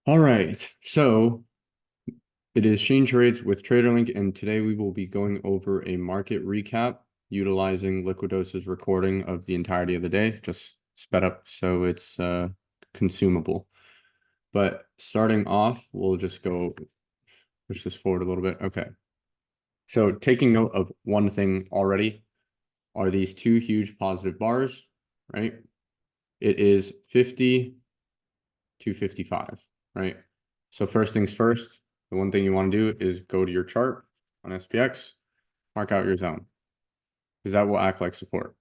All right, so it is Shane Trades with TraderLink, and today we will be going over a market recap utilizing Liquidos's recording of the entirety of the day, just sped up so it's consumable. But starting off, we'll just push this forward a little bit. Okay, so taking note of one thing already are these two huge positive bars, right? It is 50 to 55, right? So first things first, the one thing you want to do is go to your chart on SPX, mark out your zone, because that will act like support.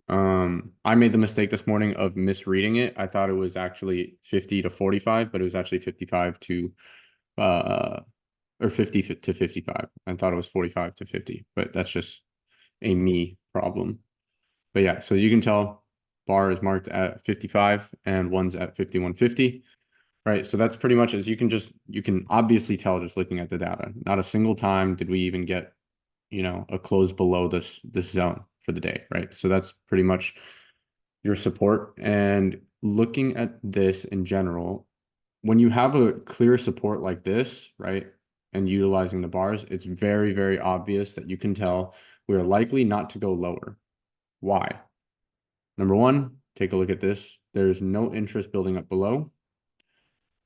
I made the mistake this morning of misreading it. I thought it was actually 50 to 45, but it was actually 55 to or 50 to 55. I thought it was 45 to 50, but that's just a me problem. But yeah, so as you can tell, bar is marked at 55 and one's at 51.50. Right. So that's pretty much as you can obviously tell just looking at the data. Not a single time did we even get, a close below this zone for the day. Right. So that's pretty much your support. And looking at this in general, when you have a clear support like this, right, and utilizing the bars, it's very, very obvious that you can tell we are likely not to go lower. Why? Number one, take a look at this. There's no interest building up below.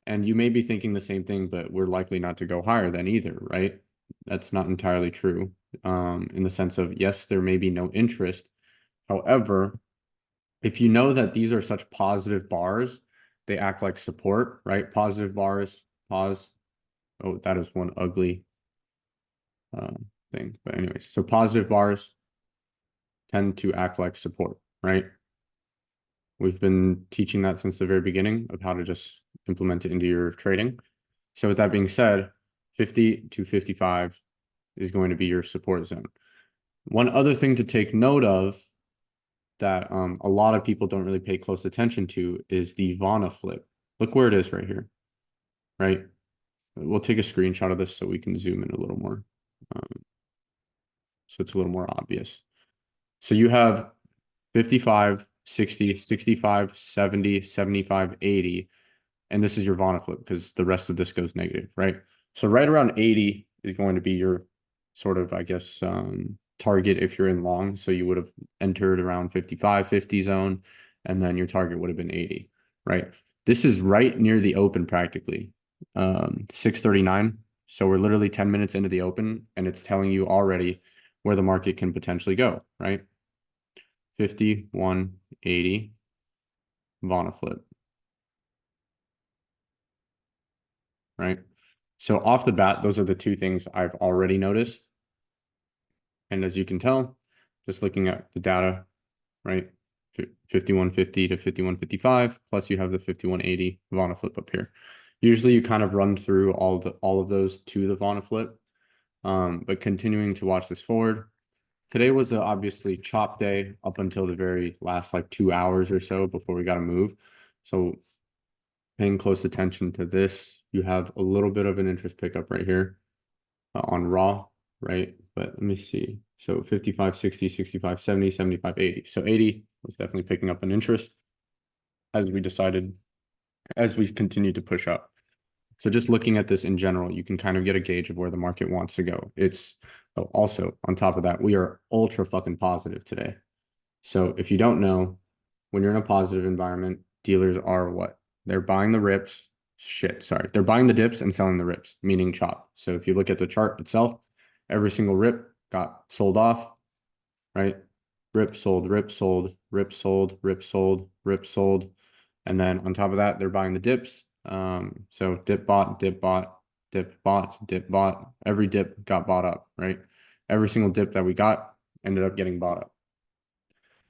And you may be thinking the same thing, but we're likely not to go higher than either, right? That's not entirely true. In the sense of, yes, there may be no interest. However, if you know that these are such positive bars, they act like support, right? Positive bars, pause. Oh, that is one ugly thing. But anyways, so positive bars tend to act like support, right? We've been teaching that since the very beginning of how to just implement it into your trading. So with that being said, 50 to 55 is going to be your support zone. One other thing to take note of that a lot of people don't really pay close attention to is the Vana flip. Look where it is right here, right? We'll take a screenshot of this so we can zoom in a little more. So it's a little more obvious. So you have 55, 60, 65, 70, 75, 80. And this is your Vana flip because the rest of this goes negative, right? So right around 80 is going to be your sort of, I guess, target if you're in long. So you would have entered around 55, 50 zone, and then your target would have been 80, right? This is right near the open practically, 639. So we're literally 10 minutes into the open, and it's telling you already where the market can potentially go, right? 51.80 Vana flip. Right? So off the bat, those are the two things I've already noticed. And as you can tell, just looking at the data, right? 51.50 to 51.55, plus you have the 51.80 Vana flip up here. Usually you kind of run through all of those to the Vana flip. But continuing to watch this forward. Today was a obviously chop day up until the very last like 2 hours or so before we got to move. So paying close attention to this, you have a little bit of an interest pickup right here on raw, right? But let me see. So 55, 60, 65, 70, 75, 80. So 80 was definitely picking up an interest as we decided, as we continue to push up. So just looking at this in general, you can kind of get a gauge of where the market wants to go. It's also on top of that, we are ultra fucking positive today. So if you don't know, when you're in a positive environment, dealers are what? They're buying the rips. Shit, sorry. They're buying the dips and selling the rips, meaning chop. So if you look at the chart itself, every single rip got sold off, right? Rip sold, rip sold, rip sold, rip sold, rip sold. And then on top of that, they're buying the dips. So dip bought, dip bought, dip bought, dip bought. Every dip got bought up, right? Every single dip that we got ended up getting bought up.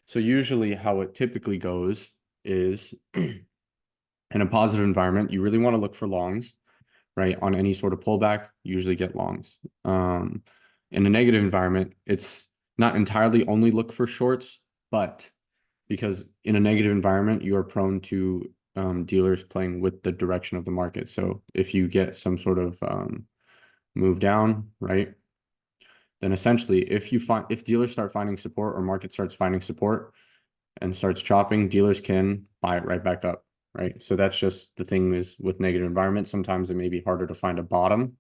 So usually how it typically goes is in a positive environment, you really want to look for longs, right? On any sort of pullback, you usually get longs. In a negative environment, it's not entirely only look for shorts, but because in a negative environment, you are prone to dealers playing with the direction of the market. So if you get some sort of move down, right? Then essentially, if dealers start finding support or market starts finding support and starts chopping, dealers can buy it right back up. right? So that's just the thing is with negative environments, sometimes it may be harder to find a bottom.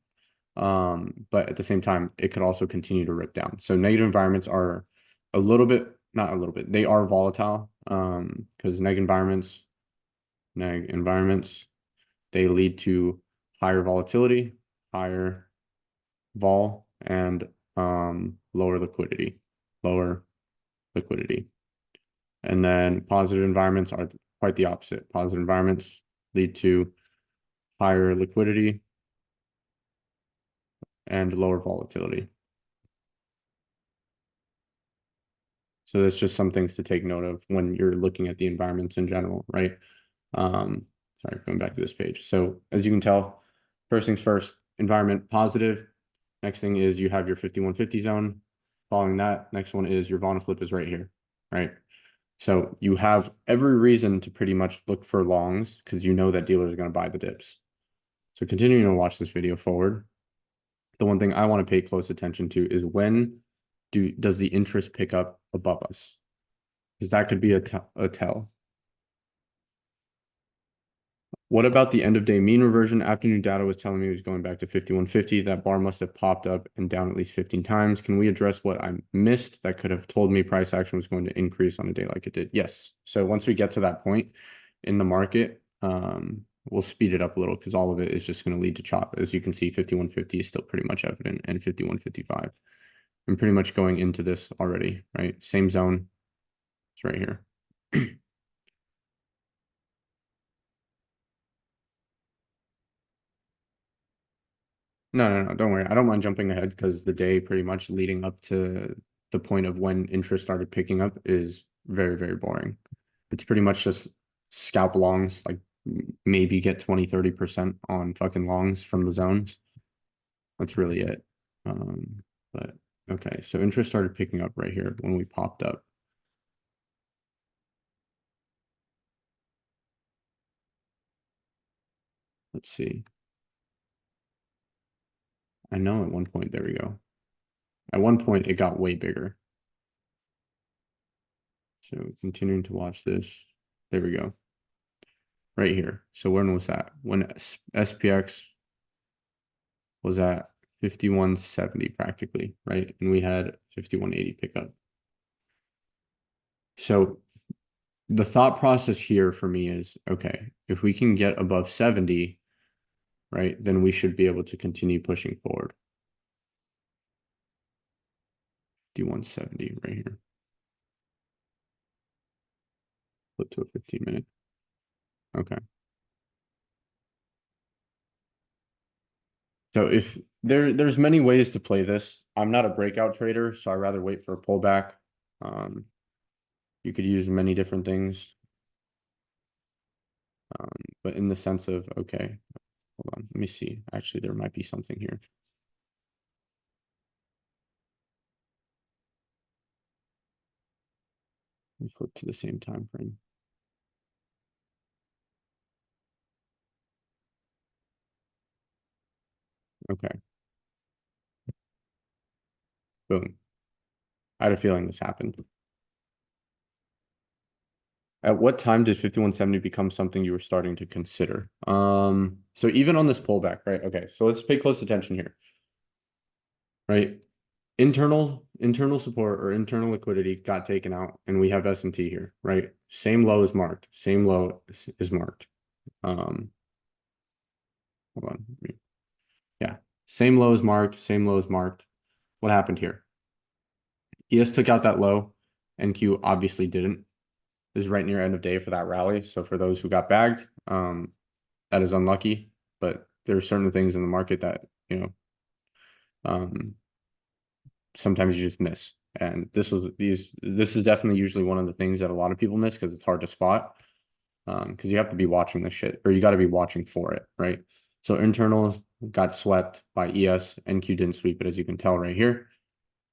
But at the same time, it could also continue to rip down. So negative environments are a little bit, not a little bit, they are volatile. Because neg environments, they lead to higher volatility, higher vol, and lower liquidity, lower liquidity. And then positive environments are quite the opposite. Positive environments lead to higher liquidity and lower volatility. So that's just some things to take note of when you're looking at the environments in general, right? Sorry, going back to this page. So as you can tell, first things first, environment positive. Next thing is you have your 5150 zone. Following that, next one is your Vana flip is right here, right? So you have every reason to pretty much look for longs because you know that dealers are going to buy the dips. So continuing to watch this video forward, the one thing I want to pay close attention to is when does the interest pick up above us? Because that could be a tell. What about the end of day mean reversion? Afternoon data was telling me it was going back to 5150. That bar must have popped up and down at least 15 times. Can we address what I missed that could have told me price action was going to increase on a day like it did? Yes. So once we get to that point in the market, we'll speed it up a little because all of it is just going to lead to chop. As you can see, 5150 is still pretty much evident and 5155. I'm pretty much going into this already, right? Same zone. It's right here. No, don't worry. I don't mind jumping ahead because the day pretty much leading up to the point of when interest started picking up is very, very boring. It's pretty much just scalp longs, like maybe get 20-30% on fucking longs from the zones. That's really it. But okay, so interest started picking up right here when we popped up. Let's see. I know at one point, there we go. At one point, it got way bigger. So continuing to watch this. There we go. Right here. So when was that? When SPX was at 5170 practically, right? And we had 5180 pickup. So the thought process here for me is, okay, if we can get above 70, right, then we should be able to continue pushing forward. 5170 right here. Flip to a 15-minute. Okay. So if there's many ways to play this. I'm not a breakout trader, so I'd rather wait for a pullback. You could use many different things. But in the sense of, okay, hold on, let me see. Actually, there might be something here. Let me flip to the same time frame. Okay. Boom. I had a feeling this happened. At what time did 5170 become something you were starting to consider? So even on this pullback, right? Okay, so let's pay close attention here. Right? Internal support or internal liquidity got taken out, and we have SMT here, right? Same low is marked. Same low is marked. Hold on. Yeah. Same low is marked. Same low is marked. What happened here? ES took out that low. NQ obviously didn't. This is right near end of day for that rally. So for those who got bagged, that is unlucky. But there are certain things in the market that, sometimes you just miss. And this is definitely usually one of the things that a lot of people miss because it's hard to spot. Because you have to be watching this shit, or you got to be watching for it, right? So internals got swept by ES. NQ didn't sweep it, as you can tell right here,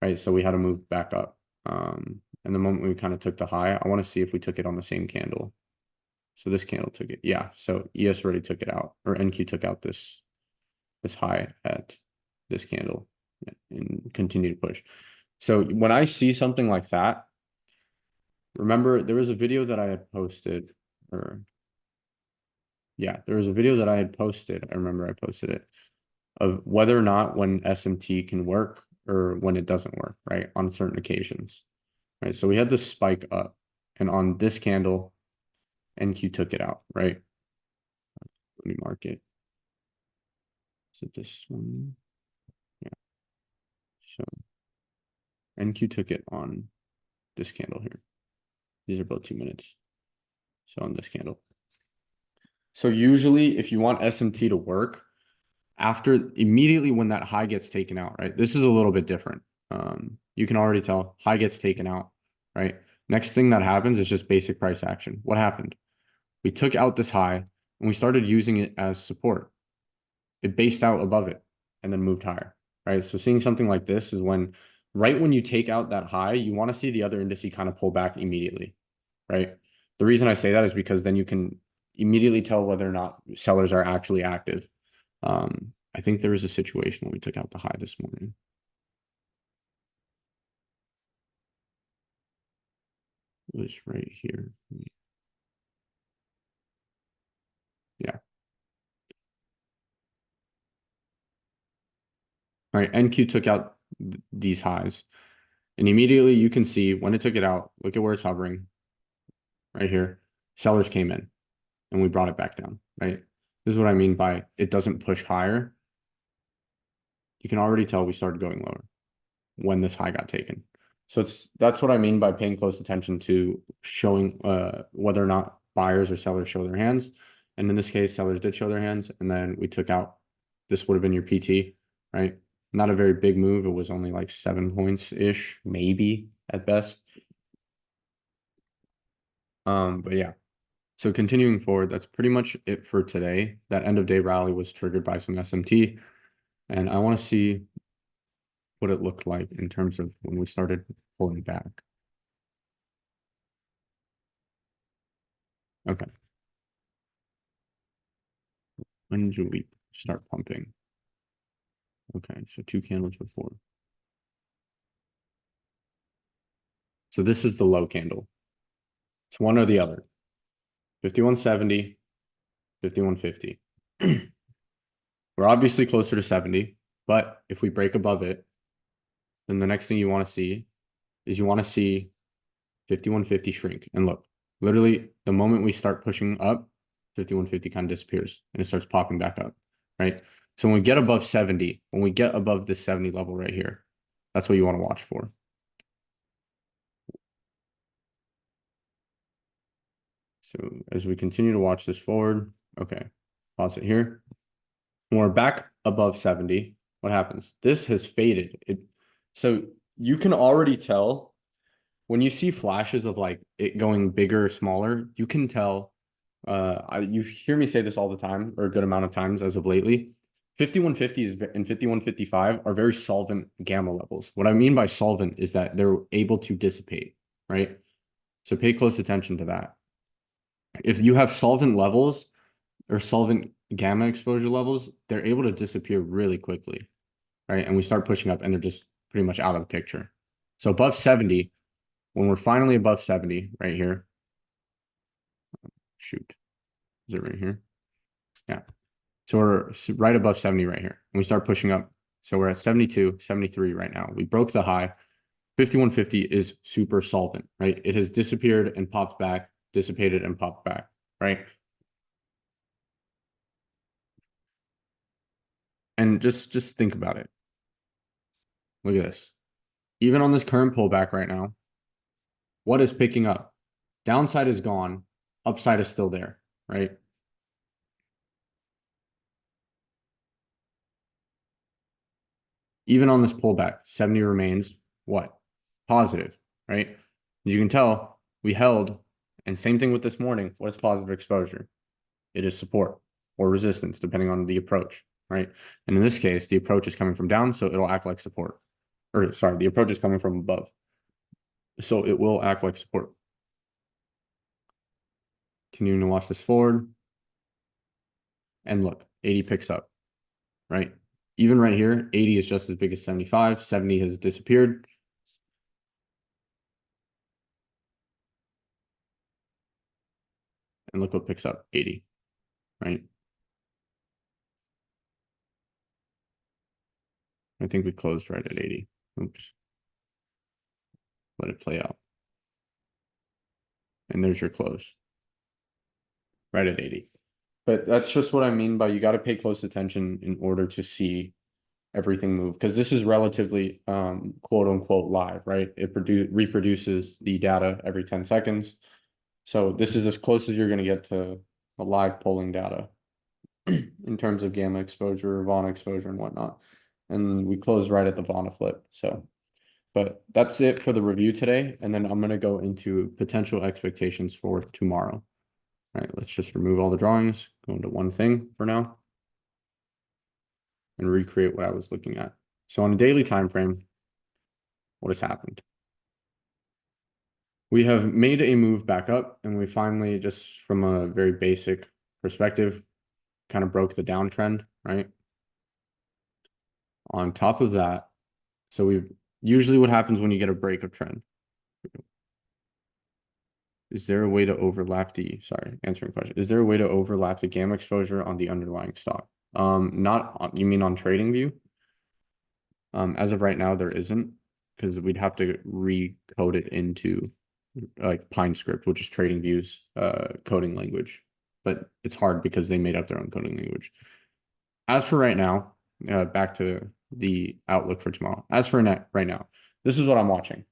right? So we had to move back up. And the moment we kind of took the high, I want to see if we took it on the same candle. So this candle took it. Yeah. So ES already took it out, or NQ took out this high at this candle and continue to push. So when I see something like that, remember there was a video that I had posted, or Yeah, there was a video that I had posted. I remember I posted it of whether or not when SMT can work or when it doesn't work, right? On certain occasions, right? So we had this spike up, and on this candle, NQ took it out, right? Let me mark it. Is it this one? Yeah. So NQ took it on this candle here. These are both 2 minutes. So on this candle. So usually if you want SMT to work, after immediately when that high gets taken out, right? This is a little bit different. You can already tell high gets taken out, right? Next thing that happens is just basic price action. What happened? We took out this high and we started using it as support. It based out above it and then moved higher, right? So seeing something like this is when, right when you take out that high, you want to see the other indice kind of pull back immediately, right? The reason I say that is because then you can immediately tell whether or not sellers are actually active. I think there was a situation when we took out the high this morning. It was right here. Yeah. All right. NQ took out these highs. And immediately you can see when it took it out, look at where it's hovering right here. Sellers came in and we brought it back down, right? This is what I mean by it doesn't push higher. You can already tell we started going lower when this high got taken. So that's what I mean by paying close attention to showing whether or not buyers or sellers show their hands. And in this case, sellers did show their hands, and then we took out, this would have been your PT, right? Not a very big move. It was only like 7 points-ish, maybe at best. But yeah. So continuing forward, that's pretty much it for today. That end of day rally was triggered by some SMT. And I want to see what it looked like in terms of when we started pulling back. Okay. When do we start pumping? Okay, so 2 candles before. So this is the low candle. It's one or the other. 5170, 5150. We're obviously closer to 70, but if we break above it, then the next thing you want to see is you want to see 5150 shrink. And look, literally the moment we start pushing up, 5150 kind of disappears and it starts popping back up, right? So when we get above 70, when we get above this 70 level right here, that's what you want to watch for. So as we continue to watch this forward, okay, pause it here. When we're back above 70, what happens? This has faded. So you can already tell when you see flashes of like it going bigger or smaller, you can tell. You hear me say this all the time, or a good amount of times as of lately. 5150 and 5155 are very solvent gamma levels. What I mean by solvent is that they're able to dissipate, right? So pay close attention to that. If you have solvent levels or solvent gamma exposure levels, they're able to disappear really quickly, right? And we start pushing up and they're just pretty much out of the picture. So above 70, when we're finally above 70 right here, shoot, is it right here? Yeah. So we're right above 70 right here. And we start pushing up. So we're at 72, 73 right now. We broke the high. 5150 is super solvent, right? It has disappeared and popped back, dissipated and popped back, right? And just think about it. Look at this. Even on this current pullback right now, what is picking up? Downside is gone. Upside is still there, right? Even on this pullback, 70 remains what? Positive, right? As you can tell, we held, and same thing with this morning. What is positive exposure? It is support or resistance, depending on the approach, right? And in this case, the approach is coming from down, so it'll act like support. Or sorry, the approach is coming from above. So it will act like support. Continuing to watch this forward. And look, 80 picks up, right? Even right here, 80 is just as big as 75. 70 has disappeared. And look what picks up, 80. right? I think we closed right at 80. Oops. Let it play out. And there's your close. Right at 80. But that's just what I mean by you got to pay close attention in order to see everything move, because this is relatively quote unquote live, right? It reproduces the data every 10 seconds. So this is as close as you're going to get to a live polling data in terms of gamma exposure, Vana exposure, and whatnot. And we close right at the Vana flip. So, but that's it for the review today. And then I'm going to go into potential expectations for tomorrow. All right, let's just remove all the drawings, go into one thing for now, and recreate what I was looking at. So on a daily time frame, what has happened? We have made a move back up, and we finally, just from a very basic perspective, kind of broke the downtrend, right? On top of that, so we've usually what happens when you get a break of trend. Is there a way to overlap the, sorry, answering question. Is there a way to overlap the gamma exposure on the underlying stock? Not on, you mean on TradingView? As of right now, there isn't, because we'd have to recode it into like PineScript, which is TradingView's coding language. But it's hard because they made up their own coding language. As for right now, back to the outlook for tomorrow. As for right now, this is what I'm watching.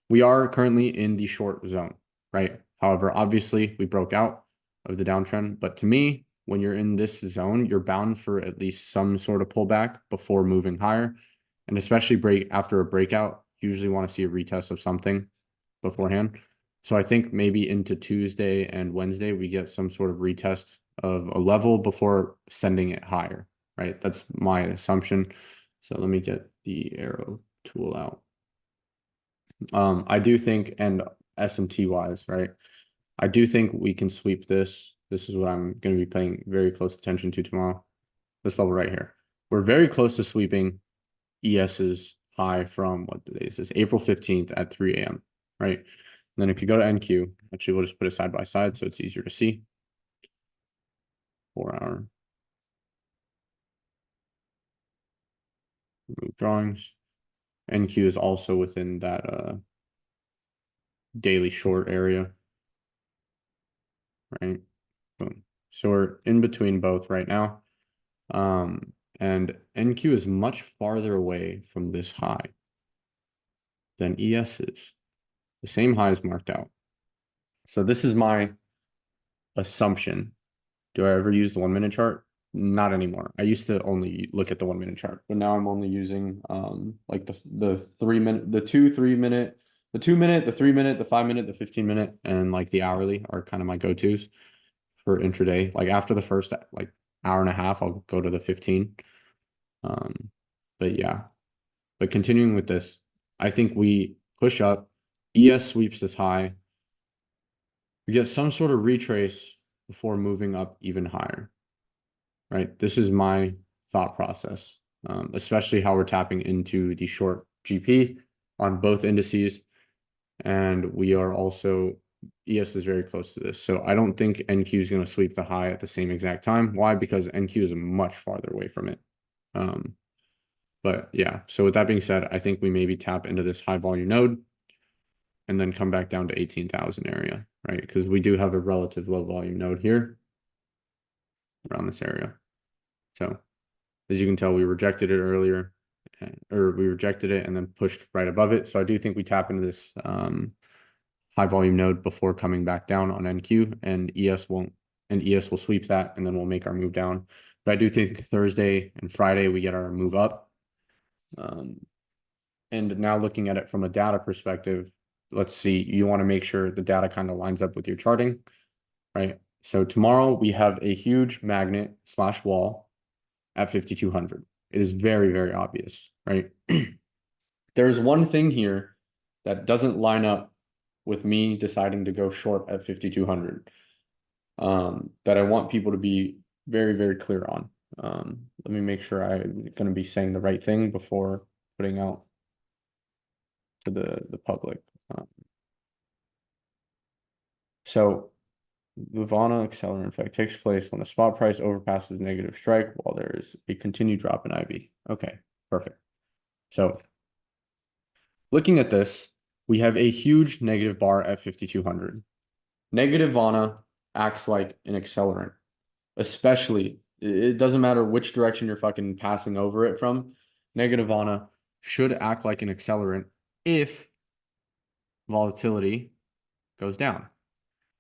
We are currently in the short zone, right? However, obviously we broke out of the downtrend, but to me, when you're in this zone, you're bound for at least some sort of pullback before moving higher. And especially after a breakout, you usually want to see a retest of something beforehand. So I think maybe into Tuesday and Wednesday, we get some sort of retest of a level before sending it higher, right? That's my assumption. So let me get the arrow tool out. I do think, and SMT wise, right? I do think we can sweep this. This is what I'm going to be paying very close attention to tomorrow. This level right here. We're very close to sweeping ES's high from what day is this? April 15th at 3 a.m. Right? And then if you go to NQ, actually we'll just put it side by side so it's easier to see. 4-hour. Remove drawings. NQ is also within that daily short area. Right? Boom. So we're in between both right now. And NQ is much farther away from this high than ES is. The same high is marked out. So this is my assumption. Do I ever use the 1 minute chart? Not anymore. I used to only look at the 1 minute chart, but now I'm only using like the 3 minute, the 2-3 minute, the 2 minute, the 3 minute, the 5 minute, the 15 minute, and like the hourly are kind of my go-tos for intraday. Like after the first like hour and a half, I'll go to the 15. But yeah, but continuing with this, I think we push up, ES sweeps this high. We get some sort of retrace before moving up even higher, right? This is my thought process, especially how we're tapping into the short GP on both indices. And we are also, ES is very close to this. So I don't think NQ is going to sweep the high at the same exact time. Why? Because NQ is much farther away from it. But yeah, so with that being said, I think we maybe tap into this high volume node and then come back down to 18,000 area, right? Because we do have a relative low volume node here around this area. So as you can tell, we rejected it earlier, or we rejected it and then pushed right above it. So I do think we tap into this high volume node before coming back down on NQ, and ES won't, and ES will sweep that, and then we'll make our move down. But I do think Thursday and Friday we get our move up. And now looking at it from a data perspective, let's see, you want to make sure the data kind of lines up with your charting, right? So tomorrow we have a huge magnet / wall at 5,200. It is very, very obvious, right? There's one thing here that doesn't line up with me deciding to go short at 5,200 that I want people to be very, very clear on. Let me make sure I'm going to be saying the right thing before putting out to the public. So the Vana accelerant effect takes place when the spot price overpasses negative strike while there is a continued drop in IB. Okay, perfect. So looking at this, we have a huge negative bar at 5,200. Negative Vana acts like an accelerant, especially it doesn't matter which direction you're fucking passing over it from. Negative Vana should act like an accelerant if volatility goes down.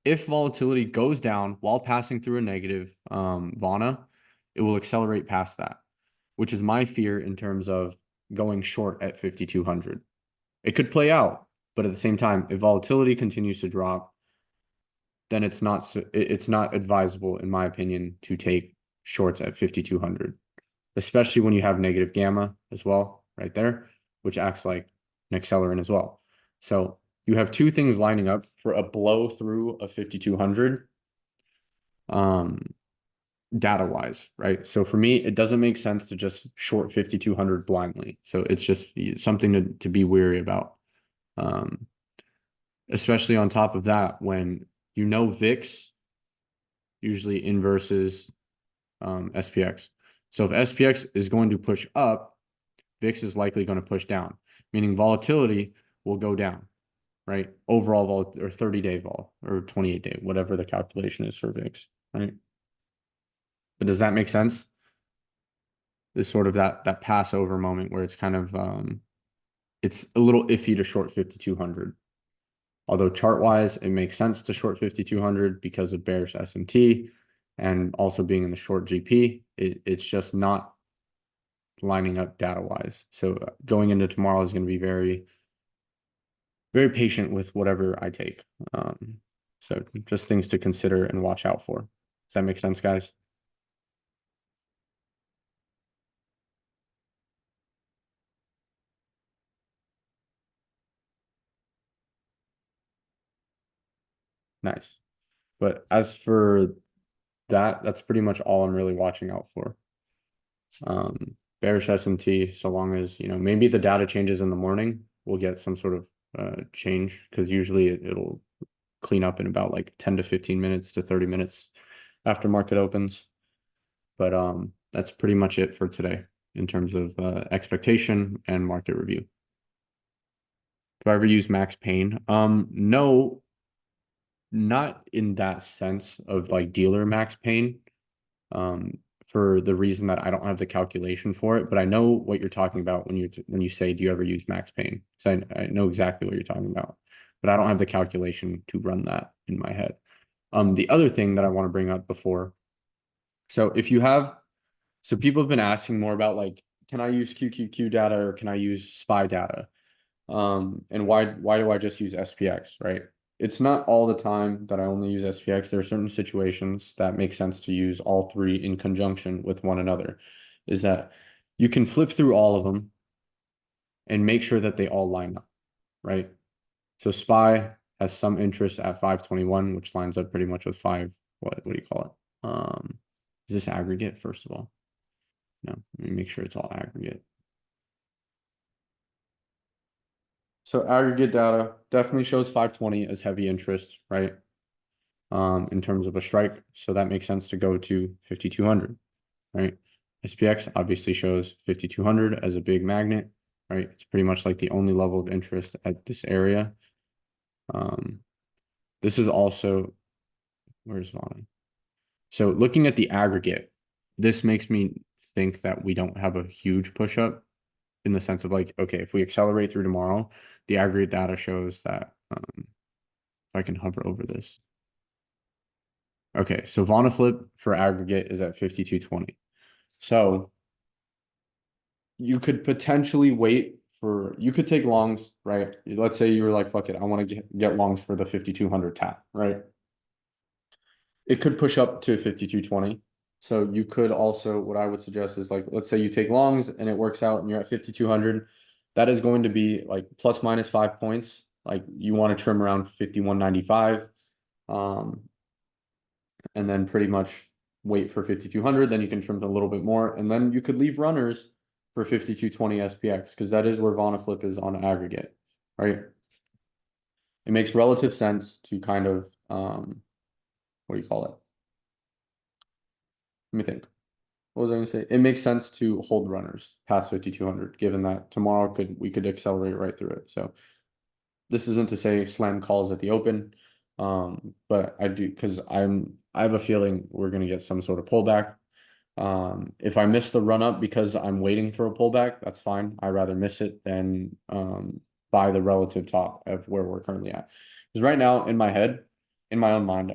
If volatility goes down while passing through a negative Vana, it will accelerate past that, which is my fear in terms of going short at 5,200. It could play out, but at the same time, if volatility continues to drop, then it's not advisable, in my opinion, to take shorts at 5,200, especially when you have negative gamma as well, right there, which acts like an accelerant as well. So you have two things lining up for a blow through of 5,200 data wise, right? So for me, it doesn't make sense to just short 5,200 blindly. So it's just something to be wary about. Especially on top of that, when you know VIX usually inverses SPX. So if SPX is going to push up, VIX is likely going to push down, meaning volatility will go down, right? Overall vol or 30-day vol or 28-day, whatever the calculation is for VIX, right? But does that make sense? It's sort of that Passover moment where it's kind of it's a little iffy to short 5,200. Although chart wise, it makes sense to short 5,200 because of bearish S&T and also being in the short GP. It's just not lining up data wise. So going into tomorrow is going to be very, very patient with whatever I take. So just things to consider and watch out for. Does that make sense, guys? Nice. But as for that, that's pretty much all I'm really watching out for. Bearish S&T, so long as, maybe the data changes in the morning, we'll get some sort of change because usually it'll clean up in about like 10 to 15 minutes to 30 minutes after market opens. But that's pretty much it for today in terms of expectation and market review. Do I ever use Max Pain? No, not in that sense of like dealer Max Pain. For the reason that I don't have the calculation for it, but I know what you're talking about when you say, do you ever use Max Pain? So I know exactly what you're talking about, but I don't have the calculation to run that in my head. The other thing that I want to bring up before, so people have been asking more about like, can I use QQQ data or can I use SPY data? And why do I just use SPX, right? It's not all the time that I only use SPX. There are certain situations that make sense to use all three in conjunction with one another. Is that you can flip through all of them and make sure that they all line up, right? So SPY has some interest at 521, which lines up pretty much with what do you call it? Is this aggregate, first of all? No, let me make sure it's all aggregate. So aggregate data definitely shows 520 as heavy interest, right? In terms of a strike. So that makes sense to go to 5,200, right? SPX obviously shows 5,200 as a big magnet, right? It's pretty much like the only level of interest at this area. This is also, where's Vana? So looking at the aggregate, this makes me think that we don't have a huge push up in the sense of like, okay, if we accelerate through tomorrow, the aggregate data shows that, if I can hover over this. Okay, so Vana flip for aggregate is at 5,220. So you could potentially you could take longs, right? Let's say you were like, fuck it, I want to get longs for the 5,200 tap, right? It could push up to 5,220. So you could also, what I would suggest is like, let's say you take longs and it works out and you're at 5,200. That is going to be like plus minus 5 points. Like you want to trim around 5,195. And then pretty much wait for 5,200. Then you can trim a little bit more. And then you could leave runners for 5,220 SPX because that is where Vana flip is on aggregate, right? It makes relative sense to kind of what do you call it? Let me think. What was I gonna say? It makes sense to hold runners past 5,200, given that tomorrow we could accelerate right through it. So this isn't to say slam calls at the open, but I do because I have a feeling we're gonna get some sort of pullback. If I miss the run up because I'm waiting for a pullback, that's fine. I'd rather miss it than buy the relative top of where we're currently at. Because right now, in my head, in my own mind,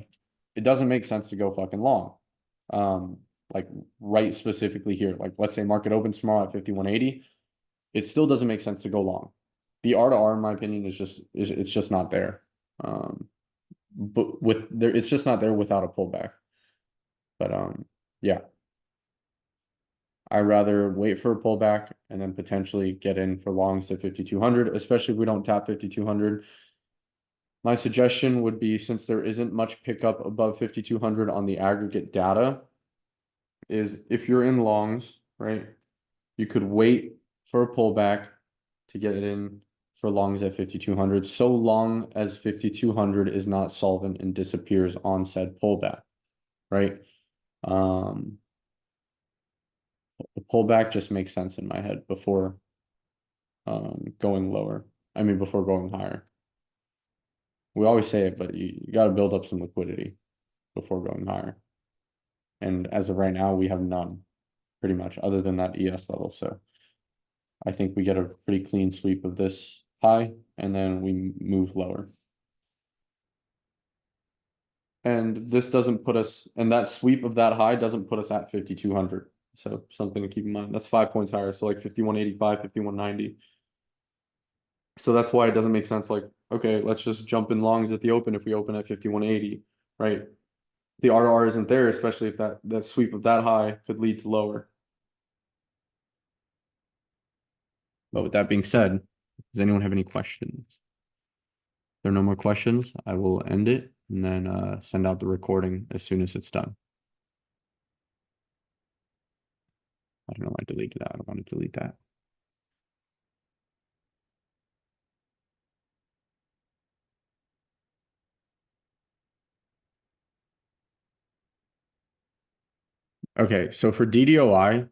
it doesn't make sense to go fucking long. Like right specifically here. Like let's say market opens tomorrow at 5180. It still doesn't make sense to go long. The R to R, in my opinion, it's just not there. But with there, it's just not there without a pullback. But yeah. I'd rather wait for a pullback and then potentially get in for longs to 5,200, especially if we don't tap 5,200. My suggestion would be, since there isn't much pickup above 5,200 on the aggregate data, is if you're in longs, right, you could wait for a pullback to get it in for longs at 5,200, so long as 5,200 is not solvent and disappears on said pullback, right? The pullback just makes sense in my head before going lower. I mean, before going higher. We always say it, but you got to build up some liquidity before going higher. And as of right now, we have none, pretty much, other than that ES level. So I think we get a pretty clean sweep of this high, and then we move lower. And this doesn't put us, and that sweep of that high doesn't put us at 5,200. So something to keep in mind. That's 5 points higher. So like 5,185, 5,190. So that's why it doesn't make sense. Like, okay, let's just jump in longs at the open if we open at 5,180, right? The RR isn't there, especially if that sweep of that high could lead to lower. But with that being said, does anyone have any questions? If there are no more questions, I will end it and then send out the recording as soon as it's done. I don't know why I deleted that. I don't want to delete that. Okay, so for DDOI,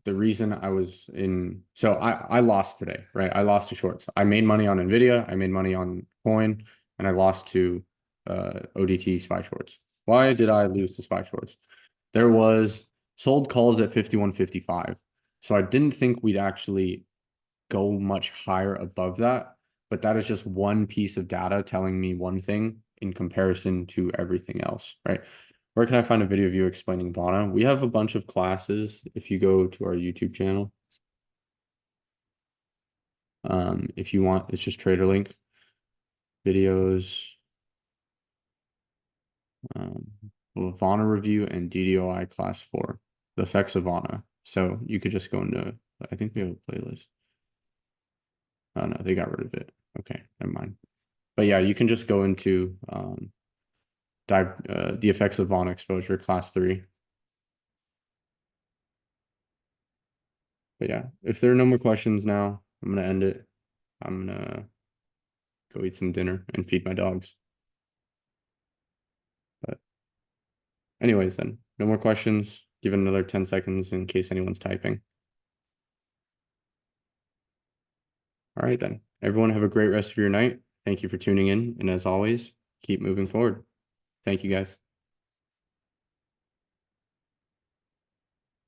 the reason I was in, so I lost today, right? I lost to shorts. I made money on Nvidia, I made money on coin, and I lost to ODT SPY shorts. Why did I lose to SPY shorts? There was sold calls at 51.55. So I didn't think we'd actually go much higher above that, but that is just one piece of data telling me one thing in comparison to everything else, right? Where can I find a video of you explaining Vana? We have a bunch of classes if you go to our YouTube channel. If you want, it's just TraderLink videos, Vana review and DDOI class 4, the effects of Vana. So you could just go into, I think we have a playlist. Oh no, they got rid of it. Okay, never mind. But yeah, you can just go into the effects of Vana exposure class 3. But yeah, if there are no more questions now, I'm gonna end it. I'm gonna go eat some dinner and feed my dogs. But anyways, then no more questions. Give it another 10 seconds in case anyone's typing. All right, then. Everyone have a great rest of your night. Thank you for tuning in. And as always, keep moving forward. Thank you, guys.